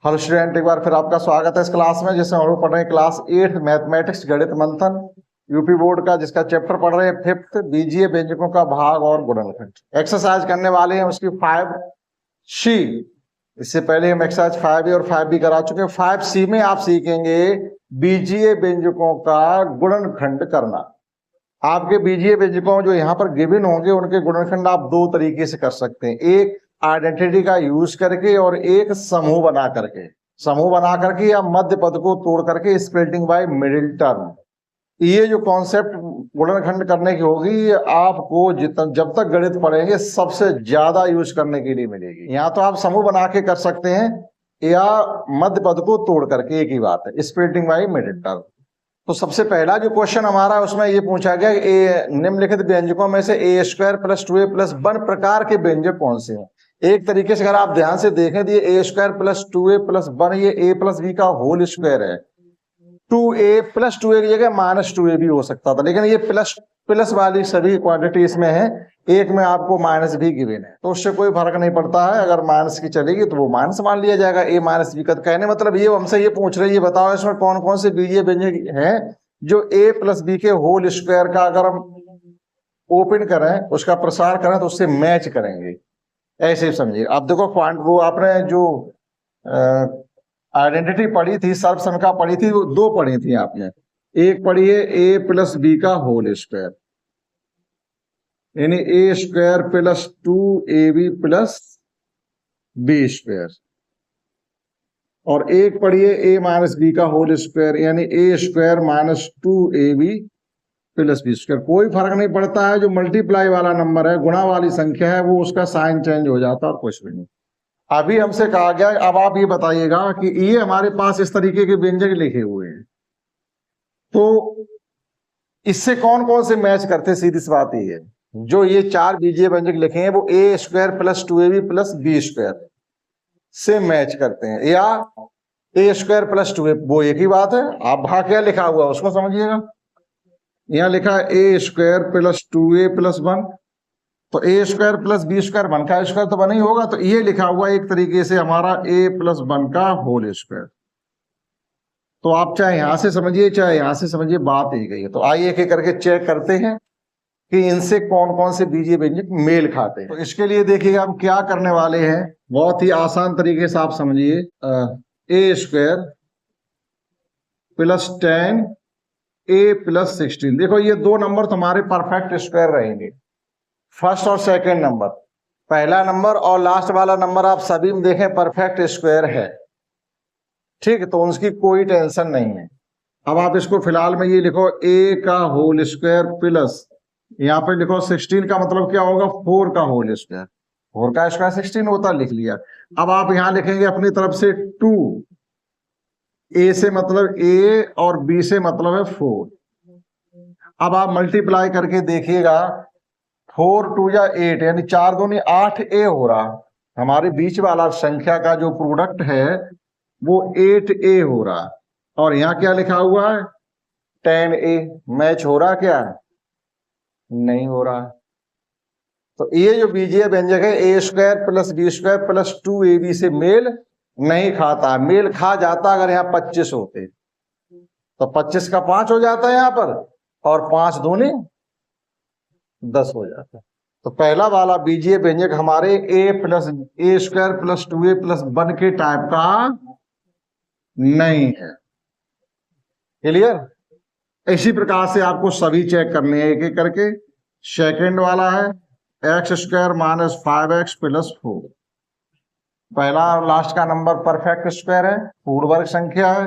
Hello student, एक बार फिर आपका स्वागत है इस क्लास में, जिसमें हम लोग पढ़ रहे हैं क्लास 8 मैथमेटिक्स गणित मंथन यूपी बोर्ड का, जिसका चैप्टर पढ़ रहे हैं 5th बीजीय व्यंजकों का भाग और गुणनखंड। एक्सरसाइज करने वाले हैं उसकी 5C। इससे पहले हम एक्सरसाइज 5A और 5B करा चुके हैं। 5C में आप सीखेंगे बीजीय व्यंजकों का गुणनखंड करना। आपके बीजीय व्यंजकों जो यहाँ पर गिवन होंगे उनके गुणनखंड आप दो तरीके से कर सकते हैं, एक आइडेंटिटी का यूज करके और एक समूह बना करके या मध्य पद को तोड़ करके स्प्लिटिंग बाय मिडिल टर्म। ये जो कॉन्सेप्ट गुणनखंड करने की होगी ये आपको जब तक गणित पढ़ेंगे सबसे ज्यादा यूज करने के लिए मिलेगी। यहाँ तो आप समूह बना के कर सकते हैं या मध्य पद को तोड़ करके, एक ही बात है, स्प्लिटिंग बाय मिडिल टर्म। तो सबसे पहला जो क्वेश्चन हमारा है उसमें ये पूछा गया कि निम्नलिखित व्यंजकों में से a² + 2a + 1 प्रकार के व्यंजक कौन से हैं। एक तरीके से अगर आप ध्यान से देखें तो ये a² + 2a + 1 ये a + b का होल स्क्वायर है। 2a + 2a की जगह -2a भी हो सकता था, लेकिन ये प्लस वाली सभी क्वांटिटी इसमें है, एक में आपको माइनस भी गिवन है, तो उससे कोई फर्क नहीं पड़ता है। अगर माइनस की चलेगी तो वो माइनस मान लिया जाएगा। a - b का कहने मतलब ये हमसे ये पूछ रहे हैं, ये बताओ इसमें कौन कौन से बीजीय व्यंजक हैं जो a + b के होल स्क्वायर का अगर हम ओपन करें, उसका प्रसार करें तो उससे मैच करेंगे। ऐसे समझिए। अब देखो वो आपने जो आइडेंटिटी पढ़ी थी, सर्वसंख्या पढ़ी थी, वो दो पढ़ी थी आपने। एक पढ़ी है a + b का होल स्क्वायर, यानी a² + 2ab + b², और एक पढ़िए a - b का होल स्क्वायर, यानी a² - 2ab + b²। कोई फर्क नहीं पड़ता है, जो मल्टीप्लाई वाला नंबर है, गुणा वाली संख्या है, वो उसका साइन चेंज हो जाता है और कुछ भी नहीं। अभी हमसे कहा गया, अब आप ये बताइएगा कि ये हमारे पास इस तरीके के व्यंजक लिखे हुए हैं, तो इससे कौन कौन से मैच करते, सीधी सी बात ये है। जो ये चार बीजीय व्यंजक लिखे हैं वो a² + 2ab + b² से मैच करते हैं, या a² + 2a, वो एक ही बात है। आप भाग क्या लिखा हुआ उसको समझिएगा। यहाँ लिखा है a² + 2a + 1, तो a² + b², 1 का स्क्वायर तो 1 ही होगा, तो ये लिखा हुआ एक तरीके से हमारा a + 1 का होल स्क्वायर। तो आप चाहे यहां से समझिए चाहे यहां से समझिए, बात एक ही है। तो आइए एक एक करके चेक करते हैं कि इनसे कौन कौन से बीजीय व्यंजक मेल खाते हैं। तो इसके लिए देखिएगा हम क्या करने वाले हैं, बहुत ही आसान तरीके से आप समझिए। a² + 10 a + 16, देखो ये दो नंबर तुम्हारे परफेक्ट स्क्वायर रहेंगे, फर्स्ट और सेकंड नंबर। पहला नंबर और लास्ट वाला नंबर आप सभी में देखें परफेक्ट स्क्वायर है, ठीक है, तो उसकी कोई टेंशन नहीं है। अब आप इसको फिलहाल में ये लिखो a का होल स्क्वायर प्लस, यहाँ पे लिखो 16 का मतलब क्या होगा, 4 का होल स्क्वायर। 4 का स्क्वायर 16 होता, लिख लिया। अब आप यहाँ लिखेंगे अपनी तरफ से 2, a से मतलब a और b से मतलब है 4। अब आप मल्टीप्लाई करके देखिएगा, 4 × 2 = 8, यानी 4 × 2 = 8a हो रहा। हमारे बीच वाला संख्या का जो प्रोडक्ट है वो 8a हो रहा, और यहाँ क्या लिखा हुआ है 10a। मैच हो रहा क्या, नहीं हो रहा। तो ये जो बीजीय व्यंजक है a² + b² + 2ab से मेल नहीं खाता। मेल खा जाता अगर यहाँ 25 होते, तो 25 का 5 हो जाता है यहाँ पर, और 5 दूनी 10 हो जाता है। तो पहला वाला बीजीय व्यंजक हमारे a² + 2a + 1 के टाइप का नहीं है। क्लियर। इसी प्रकार से आपको सभी चेक करने हैं एक एक करके। सेकंड वाला है x² - 5x + 4। पहला और लास्ट का नंबर परफेक्ट स्क्वायर है, पूर्ण वर्ग संख्या है,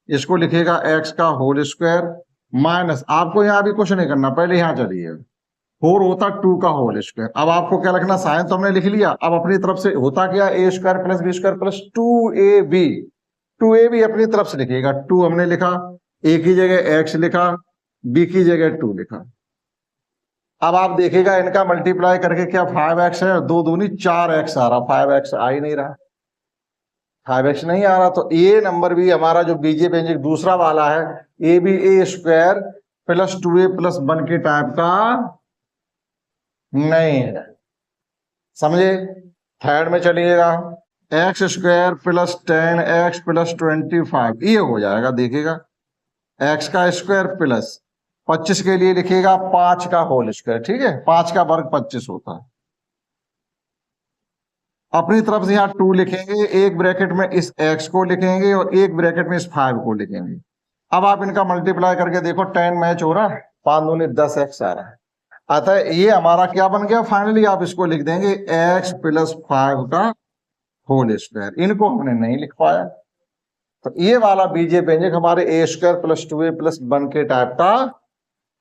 इसको लिखेगा x का होल स्क्वायर माइनस, आपको यहाँ भी कुछ नहीं करना, पहले यहाँ चलिए 4 होता 2 का होल स्क्वायर। अब आपको क्या लिखना, साइन तो हमने लिख लिया, अब अपनी तरफ से होता क्या a² + b² + 2ab। 2ab अपनी तरफ से लिखिएगा, 2 हमने लिखा, a की जगह x लिखा, b की जगह 2 लिखा। अब आप देखिएगा इनका मल्टीप्लाई करके क्या 5x है, 2 दूनी 4x आ रहा, 5x आ ही नहीं रहा, 5x नहीं आ रहा। तो ये नंबर भी हमारा जो बीजीय व्यंजक दूसरा वाला है, ये भी a² + 2a + 1 के टाइप का नहीं है। समझे। थर्ड में चलिएगा, x square plus 10x plus 25, ये हो जाएगा। देखिएगा एक्स का स्क्वायर प्लस 25 के लिए लिखिएगा 5 का होल स्क्वायर, ठीक है, 5 का वर्ग 25 होता है। अपनी तरफ से यहाँ 2 लिखेंगे, एक ब्रैकेट में इस x को लिखेंगे और एक ब्रैकेट में इस 5 को लिखेंगे। अब आप इनका मल्टीप्लाई करके देखो, 10 मैच हो रहा है, 5 दूनी 10x आ रहा है। अतः ये हमारा क्या बन गया, फाइनली आप इसको लिख देंगे x प्लस 5 का होल स्क्वायर। इनको हमने नहीं लिख पाया, तो ये वाला बीजीय व्यंजक हमारे ए स्क्वायर प्लस 2a प्लस 1 के टाइप का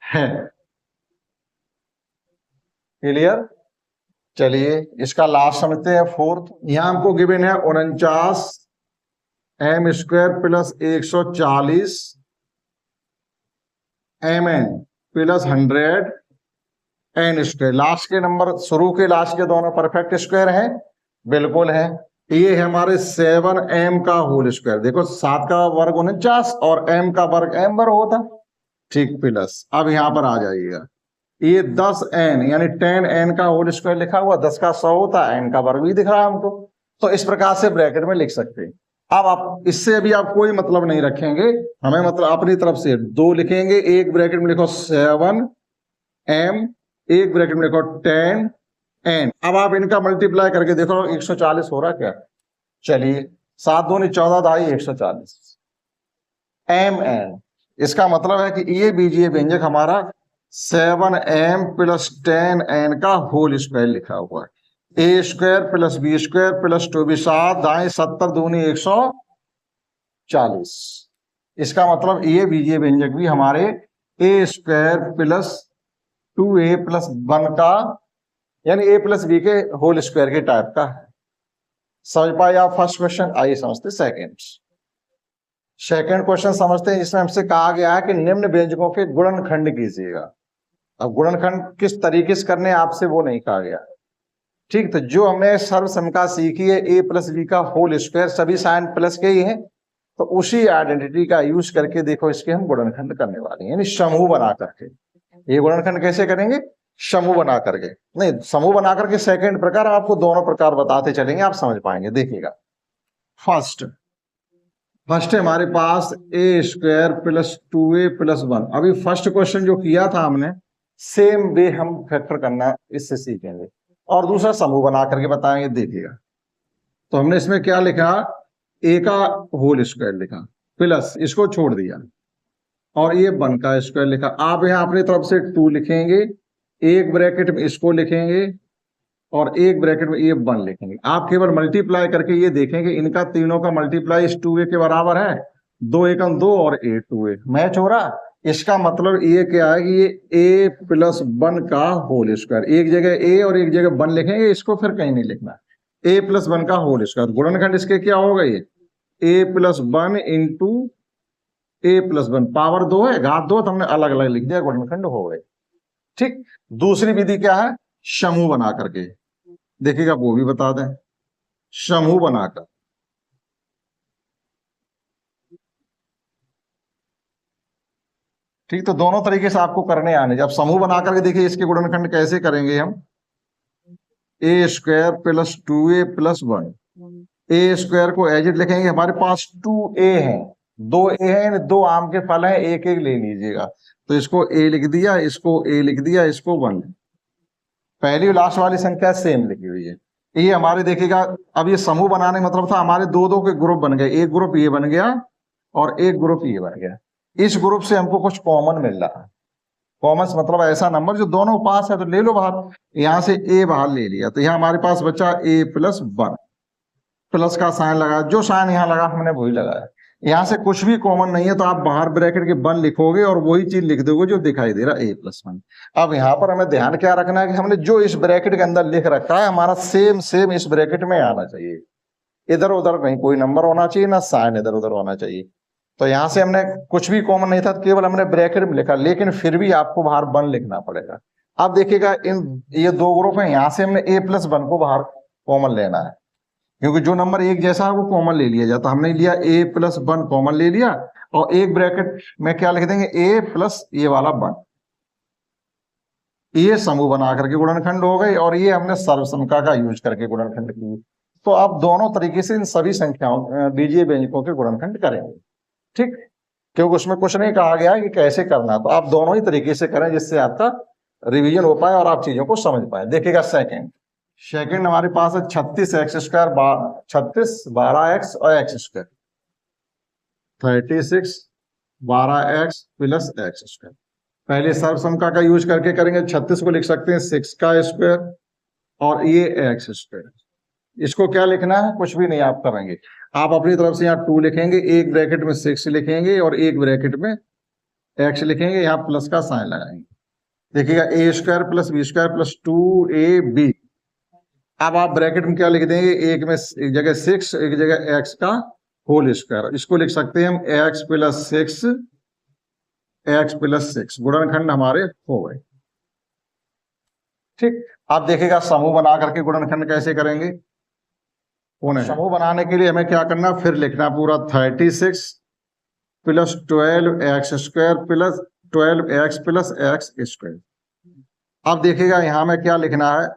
है। क्लियर? चलिए इसका लास्ट समझते हैं, फोर्थ। यहां हमको गिवन है 49 m square plus 140 mn plus 100 n square. Last के नंबर, शुरू के लास्ट के दोनों परफेक्ट स्क्वायर हैं, बिल्कुल है। ये है हमारे 7m का होल स्क्वायर। देखो 7 का वर्ग 49 और m का वर्ग m वर्ग होता, ठीक, प्लस। अब यहां पर आ जाइएगा, ये 10n यानी 10n का होल स्क्वायर लिखा हुआ, 10 का 100 होता है, n का वर्ग भी दिख रहा है हमको, तो इस प्रकार से ब्रैकेट में लिख सकते हैं। अब आप इससे अभी आप कोई मतलब नहीं रखेंगे, हमें मतलब अपनी तरफ से 2 लिखेंगे, एक ब्रैकेट में लिखो 7m, एक ब्रैकेट में लिखो 10n। अब आप इनका मल्टीप्लाई करके देखो 140 हो रहा क्या। चलिए 7 दूनी 14 दाई 140 mn। इसका मतलब है कि ये बीजीय व्यंजक हमारा 7m प्लस 10n का होल स्क्वायर लिखा हुआ है। A square plus B square plus 2b, 7 दाएं 70 दूनी 140। इसका मतलब ये बीजीय व्यंजक भी हमारे ए स्क्वायर प्लस 2a प्लस 1 का यानी a प्लस बी के होल स्क्वायर के टाइप का है। समझ पाए आप फर्स्ट क्वेश्चन? आइए समझते सेकंड क्वेश्चन समझते हैं। इसमें हमसे कहा गया है कि निम्न व्यंजकों के गुणनखंड कीजिएगा। अब गुणनखंड किस तरीके से करने आपसे वो नहीं कहा गया, ठीक। तो जो हमने सर्वसमता सीखी है a प्लस बी का होल स्क्वायर, सभी साइन प्लस के ही हैं, तो उसी आइडेंटिटी का यूज करके देखो इसके हम गुणनखंड करने वाले हैं, यानी समूह बना करके। ये गुणनखंड कैसे करेंगे? समूह बना करके, नहीं समूह बना करके। सेकंड प्रकार आपको दोनों प्रकार बताते चलेंगे, आप समझ पाएंगे। देखिएगा फर्स्ट है हमारे पास ए स्क्वायर प्लस 2a प्लस 1। अभी फर्स्ट क्वेश्चन जो किया था हमने, सेम वे हम फैक्टर करना इससे सीखेंगे, और दूसरा समूह बना करके बताएंगे। देखिएगा तो हमने इसमें क्या लिखा, ए का होल स्क्वायर लिखा, प्लस इसको छोड़ दिया, और ये 1 का स्क्वायर लिखा। आप यहाँ अपनी तरफ से 2 लिखेंगे, एक ब्रैकेट में इसको लिखेंगे और एक ब्रैकेट में ये 1 लिखेंगे। आप केवल मल्टीप्लाई करके ये देखेंगे, इनका तीनों का मल्टीप्लाई इस 2a के बराबर है, 2 एकम 2 और 8 2a मैच हो रहा। इसका मतलब ये क्या है कि ये a प्लस 1 का होल स्क्वायर, एक जगह a और एक जगह 1 लिखेंगे, इसको फिर कहीं नहीं लिखना, a प्लस 1 का होल स्क्वायर। गुणनखंड इसके क्या होगा, ये a plus 1 into a plus 1, power 2 है, घात 2, तो हमने अलग अलग लिख दिया, गुणनखंड हो गए, ठीक। दूसरी विधि क्या है, समूह बना करके। देखिएगा वो भी बता दें, समूह बनाकर। ठीक, तो दोनों तरीके से आपको करने आने। जब समूह बना करके देखिए इसके गुणनखंड कैसे करेंगे हम, ए स्क्वायर प्लस 2a प्लस 1। ए स्क्वायर को एज इट लिखेंगे, हमारे पास 2a है, 2a है, 2 आम के फल है, एक एक ले लीजिएगा, तो इसको a लिख दिया, इसको a लिख दिया, इसको 1। पहली और लास्ट वाली संख्या सेम लिखी हुई है। ये हमारे देखिएगा, अब ये समूह बनाने मतलब था हमारे 2-2 के ग्रुप बन गए, एक ग्रुप ये बन गया और एक ग्रुप ये बन गया। इस ग्रुप से हमको कुछ कॉमन मिल रहा है। कॉमन मतलब ऐसा नंबर जो दोनों पास है तो ले लो बाहर, यहां से a बाहर ले लिया, तो यहाँ हमारे पास बचा a प्लस 1, प्लस का साइन लगा, जो साइन यहाँ लगा हमने वही लगाया। यहां से कुछ भी कॉमन नहीं है तो आप बाहर ब्रैकेट के 1 लिखोगे और वही चीज लिख दोगे जो दिखाई दे रहा है, a प्लस 1। अब यहाँ पर हमें ध्यान क्या रखना है कि हमने जो इस ब्रैकेट के अंदर लिख रखा है हमारा सेम इस ब्रैकेट में आना चाहिए, इधर उधर नहीं कोई नंबर होना चाहिए, ना साइन इधर उधर होना चाहिए। तो यहाँ से हमने कुछ भी कॉमन नहीं था, केवल हमने ब्रैकेट में लिखा, लेकिन फिर भी आपको बाहर 1 लिखना पड़ेगा। अब देखिएगा ये 2 ग्रुप है, यहाँ से हमने a प्लस 1 को बाहर कॉमन लेना है, क्योंकि जो नंबर एक जैसा है वो कॉमन ले लिया जाता। हमने लिया a प्लस 1 कॉमन ले लिया, और एक ब्रैकेट में क्या लिख देंगे, a प्लस ये वाला 1। ये समूह बना करके गुणनखंड हो गए, और ये हमने सर्वसमता का यूज करके गुणनखंड की। तो आप दोनों तरीके से इन सभी संख्याओं बीजीय व्यंजकों के गुणनखंड करेंगे, ठीक, क्योंकि उसमें कुछ नहीं कहा गया है कि कैसे करना है, तो आप दोनों ही तरीके से करें जिससे आपका रिवीजन हो पाए और आप चीजों को समझ पाए। देखिएगा सेकंड हमारे पास है 36x², 36 12x और x², 36 12x प्लस x²। पहले सर्वसमता का यूज करके करेंगे। 36 को लिख सकते हैं 6 का स्क्वायर और ये x²। इसको क्या लिखना है, कुछ भी नहीं आप करेंगे, आप अपनी तरफ से यहाँ 2 लिखेंगे, एक ब्रैकेट में 6 लिखेंगे और एक ब्रैकेट में x लिखेंगे, यहाँ प्लस का साइन लगाएंगे। देखिएगा a² plus b² plus 2ab। अब आप ब्रैकेट में क्या लिख देंगे, एक में एक जगह 6, एक जगह x का होल स्क्वायर। इसको लिख सकते हैं हम x प्लस 6, x प्लस 6। गुणनखंड हमारे हो गए, ठीक। आप देखिएगा समूह बना करके गुणनखंड कैसे करेंगे। समूह बनाने के लिए हमें क्या करना, फिर लिखना पूरा 36 plus 12x² plus 12x plus x²। अब देखिएगा यहां में क्या लिखना है,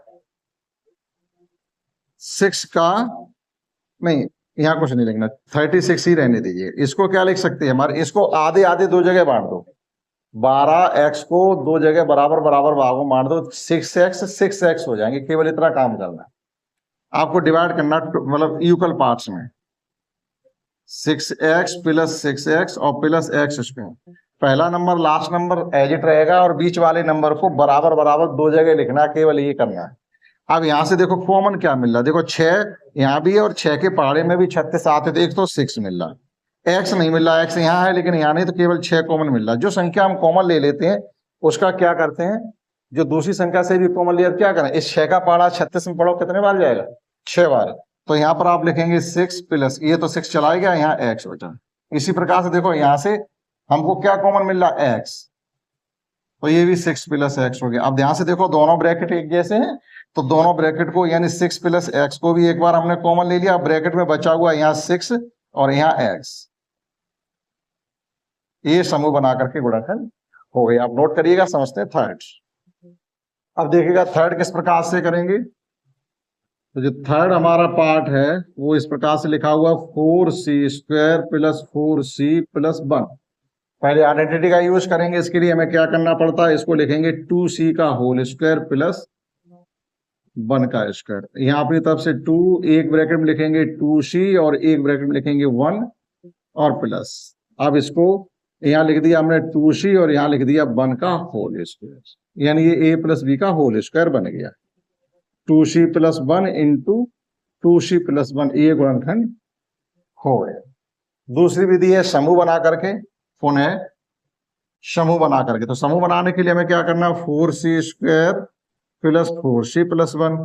6 का नहीं, यहाँ कुछ नहीं लिखना, 36 ही रहने दीजिए। इसको क्या लिख सकते हैं हमारे, इसको आधे आधे दो जगह बांट दो, 12x को दो जगह बराबर बराबर भागों बांट दो, 6x 6x हो जाएंगे। केवल इतना काम करना है आपको, डिवाइड करना मतलब इक्वल पार्ट्स में, 6x प्लस 6x और प्लस x²। पहला number last number as it रहेगा और बीच वाले नंबर को बराबर बराबर दो जगह लिखना, केवल ये करना है। अब यहां से देखो कॉमन क्या मिल रहा है, देखो 6 यहाँ भी है और 6 के पहाड़े में भी 36 आते थे, एक तो 6 मिल रहा है, x नहीं मिल रहा, x यहाँ है लेकिन यहाँ नहीं, तो केवल 6 कॉमन मिल रहा है। जो संख्या हम कॉमन ले लेते हैं उसका क्या करते हैं, जो दूसरी संख्या से भी कॉमन लिया क्या करें, इस 6 का पहाड़ा 36 में पढ़ो कितने बार जाएगा, 6 बार। तो यहाँ पर आप लिखेंगे 6 प्लस, ये तो 6 चला गया, यहाँ x बचा। इसी प्रकार से देखो यहाँ से हमको क्या कॉमन मिल रहा है, x, तो ये भी 6 प्लस x हो गया। अब ध्यान से देखो दोनों ब्रैकेट एक जैसे हैं, तो दोनों ब्रैकेट को यानी 6 प्लस x को भी एक बार हमने कॉमन ले लिया। ब्रैकेट में बचा हुआ यहाँ 6 और यहाँ x, ये समूह बना करके गुणनखंड हो गया। आप नोट करिएगा, समझते हैं थर्ड। अब देखिएगा थर्ड किस प्रकार से करेंगे, तो जो थर्ड हमारा पार्ट है वो इस प्रकार से लिखा हुआ 4c² प्लस 4c प्लस 1। पहले आइडेंटिटी का यूज करेंगे, इसके लिए हमें क्या करना पड़ता है, इसको लिखेंगे 2c का होल स्क्वायर प्लस 1 का स्क्वायर। यहाँ अपनी तरफ से 2, एक ब्रैकेट में लिखेंगे 2c और एक ब्रैकेट में लिखेंगे 1 और प्लस। अब इसको यहाँ लिख दिया हमने 2c और यहाँ लिख दिया 1 का होल स्क्वायर, यानी ये a प्लस b का होल स्क्वायर बन गया। 2c plus 1 into 2c plus 1, ये गुणनखंड हो गया। दूसरी विधि है समूह बना करके, पुनः समूह बना करके। तो समूह बनाने के लिए हमें क्या करना, 4c² प्लस 4c प्लस 1।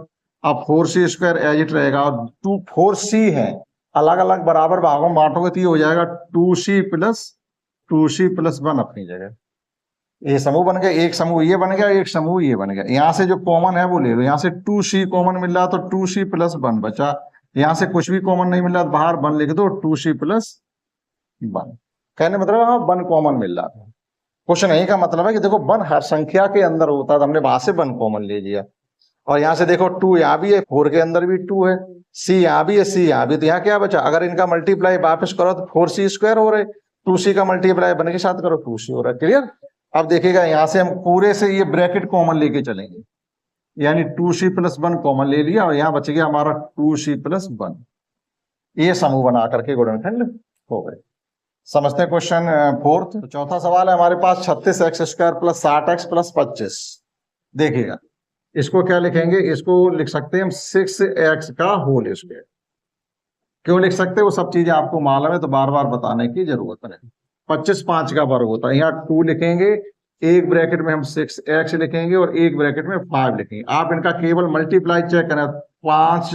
अब 4c² एज इट रहेगा और 4c है, अलग अलग बराबर भागों में बांटोगे तो ये हो जाएगा 2c प्लस 1 अपनी जगह। ये समूह बन गया, एक समूह ये बन गया, एक समूह ये बन गया। यहाँ से जो कॉमन है वो ले लो, यहाँ से 2c कॉमन मिल रहा तो 2c प्लस 1 बचा। यहाँ से कुछ भी कॉमन नहीं मिल रहा तो बाहर 1 लिख दो, 2c प्लस 1। कहने मतलब हाँ 1 कॉमन मिल रहा था, कुछ नहीं का मतलब है कि देखो 1 हर संख्या के अंदर होता है, तो हमने वहां से 1 कॉमन ले लिया। और यहाँ से देखो 2 यहाँ भी है, 4 के अंदर भी 2 है, c यहाँ भी है, c यहाँ भी, तो यहाँ क्या बचा, अगर इनका मल्टीप्लाई वापस करो तो 4c² हो रहे, 2c का मल्टीप्लाई 1 के साथ करो 2c हो रहा है। क्लियर। अब देखिएगा यहाँ से हम पूरे से ये ब्रैकेट कॉमन लेके चलेंगे, यानी 2c प्लस 1 कॉमन ले लिया और यहाँ बच गया हमारा 2c प्लस 1। ये समूह बना करके गुणनखंड हो गए। समझते हैं क्वेश्चन फोर्थ। तो चौथा सवाल है हमारे पास 36x² प्लस 60x प्लस 25। देखिएगा इसको क्या लिखेंगे, इसको लिख सकते हैं हम 6x का होल स्क्वायर। क्यों लिख सकते हैं वो सब चीजें आपको मालूम है, तो बार बार बताने की जरूरत नहीं। 25 5 का वर्ग होता है, यहाँ 2 लिखेंगे, एक ब्रैकेट में हम 6x लिखेंगे और एक ब्रैकेट में 5 लिखेंगे। आप इनका केवल मल्टीप्लाई चेक करें, 5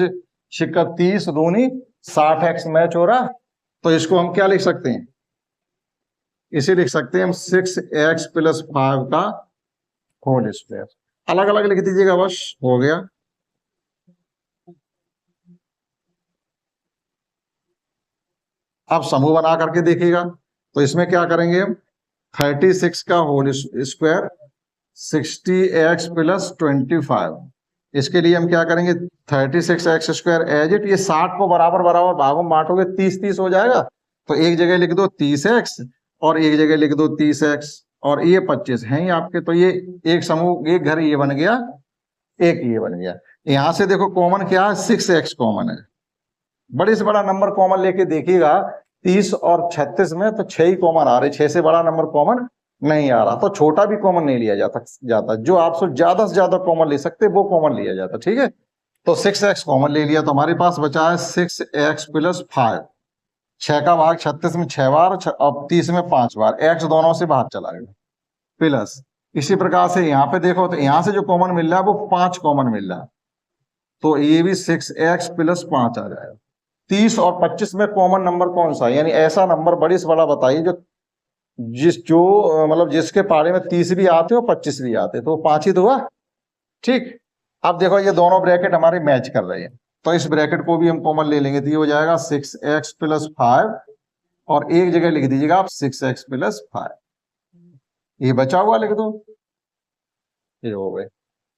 6 30 दूनी 60x मैच हो रहा, तो इसको हम क्या लिख सकते हैं, इसे लिख सकते हैं हम 6x प्लस 5 का होल स्क्वायर। अलग अलग लिख दीजिएगा, बस हो गया। अब समूह बना करके देखिएगा, तो इसमें क्या करेंगे हम, 36 का होल स्क्वायर 60x प्लस 25 इसके लिए हम क्या करेंगे, 36x² एज इट, ये 60 को बराबर बराबर भागों में बांटोगे 30-30 हो जाएगा, तो एक जगह लिख दो 30x और एक जगह लिख दो 30x और ये 25 है ही आपके, तो ये एक समूह, एक घर ये बन गया, एक ये बन गया। यहां से देखो कॉमन क्या है, 6x कॉमन है। बड़े से बड़ा नंबर कॉमन लेके देखिएगा, 30 और 36 में तो 6 ही कॉमन आ रहे, 6 से बड़ा नंबर कॉमन नहीं आ रहा, तो छोटा भी कॉमन नहीं लिया जाता, जो आप से ज्यादा कॉमन ले सकते वो कॉमन लिया जाता। ठीक है, तो 6x कॉमन ले लिया, तो हमारे पास बचा है 6x + 5। 6 का भाग 36 में 6 बार, अब 30 में 5 बार, x दोनों से बाहर चला गया, प्लस इसी प्रकार से यहाँ पे देखो तो यहाँ से जो कॉमन मिल रहा है वो 5 कॉमन मिल रहा है, तो ये भी 6x + 5 आ जाएगा। 30 और 25 में कॉमन नंबर कौन सा है, यानी ऐसा नंबर बड़ी से बड़ा बताइए जो मतलब जिसके पारे में 30 भी आते हो 25 भी आते, तो 5 ही तो हुआ। ठीक, अब देखो ये दोनों ब्रैकेट हमारे मैच कर रहे हैं, तो इस ब्रैकेट को भी हम कॉमन ले लेंगे, तो ये हो जाएगा 6x + 5 और एक जगह लिख दीजिएगा आप 6x + 5, ये बचा हुआ लिख दो, ये हो गए।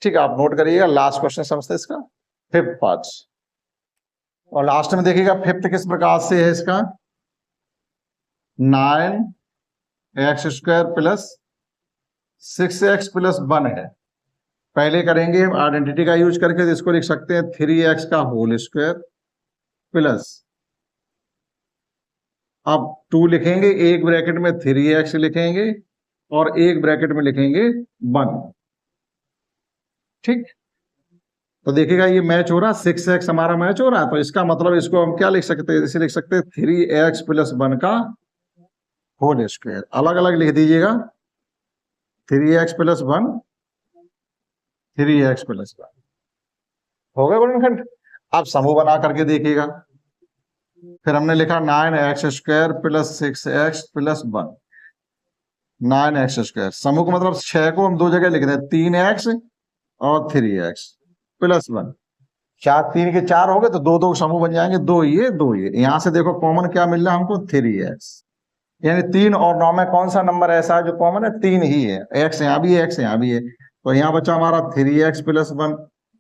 ठीक है, आप नोट करिएगा। लास्ट क्वेश्चन समझते इसका 5th पार्ट, और लास्ट में देखिएगा 5th किस प्रकार से है इसका, 9x² + 6x + 1 है। पहले करेंगे हम आइडेंटिटी का यूज करके, तो इसको लिख सकते हैं 3x का होल स्क्वायर प्लस, अब 2 लिखेंगे, एक ब्रैकेट में 3x लिखेंगे और एक ब्रैकेट में लिखेंगे 1। ठीक, तो देखिएगा ये मैच हो रहा, 6x हमारा मैच हो रहा है, तो इसका मतलब इसको हम क्या लिख सकते हैं, इसे लिख सकते हैं 3x + 1 का होल स्क्वायर। अलग अलग लिख दीजिएगा, 3x + 1, 3x + 1 हो गया गुणनखंड। आप समूह बना करके देखिएगा, फिर हमने लिखा 9x² + 6x + 1, 9x²। समूह का मतलब 6 को हम दो जगह लिख दें, 3x और 3x + 1, 4 3 के 4 हो गए, तो दो दो समूह बन जाएंगे, 2 ये 2 ये। यहां से देखो कॉमन क्या मिल रहा है हमको, 3x, यानी 3 और 9 में कौन सा नंबर ऐसा है जो कॉमन है, 3 ही है, x यहाँ भी है, x यहाँ भी है, तो यहाँ बचा हमारा 3x + 1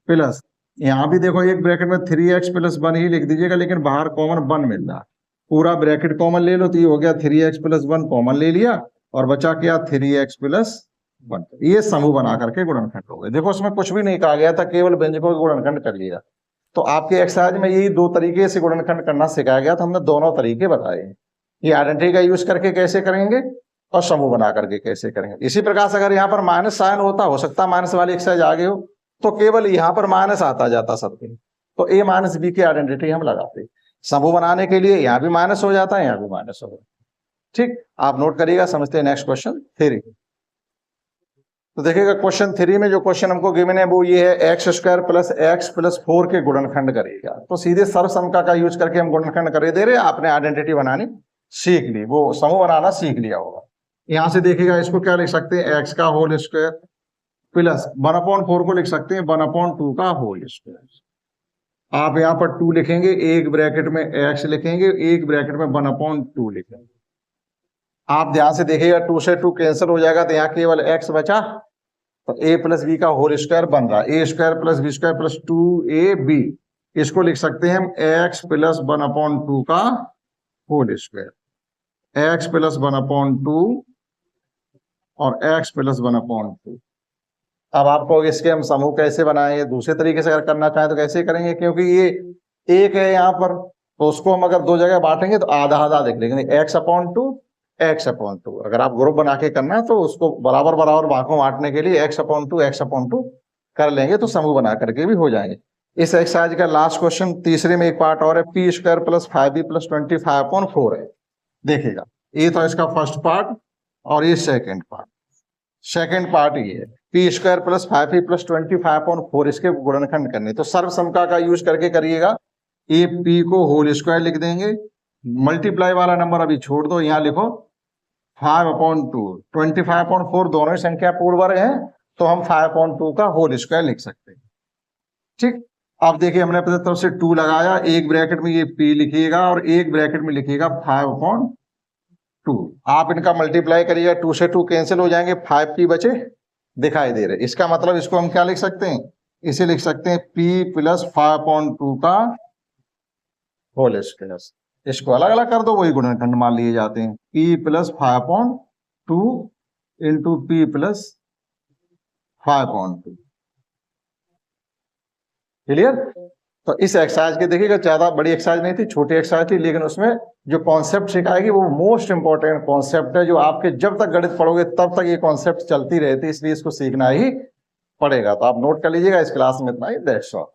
प्लस, यहाँ भी देखो एक ब्रैकेट में 3x + 1 ही लिख दीजिएगा, लेकिन बाहर कॉमन 1 मिल रहा है, पूरा ब्रैकेट कॉमन ले लो, तो ये हो गया 3x + 1 कॉमन ले लिया और बचा क्या 3x + 1। ये समूह बना करके गुणनखंड हो गए। देखो उसमें कुछ भी नहीं कहा गया था, केवल व्यंजकों का गुणनखंड कर लिया। तो आपके एक्सरसाइज में यही 2 तरीके से गुणनखंड करना सिखाया गया था, हमने दोनों तरीके बताए। ये आइडेंटिटी का यूज करके कैसे करेंगे और समूह बना करके कैसे करेंगे। इसी प्रकार से अगर यहाँ पर माइनस साइन होता, हो सकता है माइनस वाली एक्सरसाइज आगे हो, तो केवल यहाँ पर माइनस आता जाता सबके, तो a - b की आइडेंटिटी हम लगाते। समूह बनाने के लिए यहाँ भी माइनस हो जाता है, यहाँ भी माइनस हो जाता। ठीक, आप नोट करिएगा। समझते हैं नेक्स्ट क्वेश्चन 3। तो देखिएगा क्वेश्चन 3 में जो क्वेश्चन हमको गिवन है वो ये है, x² + x + 4 के गुणनखंड करेगा। तो सीधे सर्वसमता का यूज करके हम गुणनखंड करे दे रहे, आपने आइडेंटिटी बनानी सीख ली, वो समूह बनाना सीख लिया होगा। यहां से देखिएगा इसको क्या लिख सकते हैं, x का होल स्क्वायर प्लस 1/4 को लिख सकते हैं 1/2 का होल स्क्वायर। आप यहाँ पर 2 लिखेंगे, एक ब्रैकेट में x लिखेंगे, एक ब्रैकेट में 1/2 लिखेंगे। आप ध्यान से देखिएगा 2 से 2 कैंसिल हो जाएगा, तो यहाँ केवल x बचा, तो a + b का होल स्क्वायर बन रहा है, a² + b² + 2ab। इसको लिख सकते हैं हम x + 1/2 का होल स्क्वायर, x + 1/2 और x + 1/2। अब आपको इसके हम समूह कैसे बनाएंगे, दूसरे तरीके से अगर करना चाहें तो कैसे करेंगे, क्योंकि ये एक है यहाँ पर, तो उसको हम अगर 2 जगह बांटेंगे तो आधा आधा देख लेंगे, x/2 x/2। अगर आप ग्रुप बना के करना है तो उसको बराबर बराबर भागों बांटने के लिए x/2 x/2 कर लेंगे, तो समूह बना करके भी हो जाएंगे। इस एक्सरसाइज का लास्ट क्वेश्चन तीसरे में एक पार्ट और है, p² + 5b + 25/4 है। देखिएगा ये तो इसका फर्स्ट पार्ट और ये सेकेंड पार्ट। सेकेंड पार्ट ये है, p² + 5p + 25/4 इसके गुणनखंड करने। तो सर्वसमता का यूज करके करिएगा, ये p को होल स्क्वायर लिख देंगे, मल्टीप्लाई वाला नंबर अभी छोड़ दो, यहाँ लिखो 5/2, 25/4 दोनों ही संख्या पूर्ण वर्ग है, तो हम 5/2 का होल स्क्वायर लिख सकते हैं। ठीक, अब देखिए हमने अपने तरफ से 2 लगाया, एक ब्रैकेट में ये p लिखिएगा और एक ब्रैकेट में लिखिएगा 5/2। आप इनका मल्टीप्लाई करिएगा, 2 से 2 कैंसिल हो जाएंगे, 5p बचे दिखाई दे रहे। इसका मतलब इसको हम क्या लिख सकते हैं, इसे लिख सकते हैं p प्लस 5/2 का होल स्क्वायर। इसको अलग अलग कर दो, वही गुणनखंड मान लिए जाते हैं। p plus 5/2 into p plus 5/2। Clear? तो इस एक्सरसाइज की देखिएगा, ज्यादा बड़ी एक्सरसाइज नहीं थी, छोटी एक्सरसाइज थी, लेकिन उसमें जो कॉन्सेप्ट सिखाएगी वो मोस्ट इंपॉर्टेंट कॉन्सेप्ट है, जो आपके जब तक गणित पढ़ोगे तब तक ये कॉन्सेप्ट चलती रहती है, इसलिए इसको सीखना ही पड़ेगा। तो आप नोट कर लीजिएगा। इस क्लास में इतना ही, दैट्स ऑल।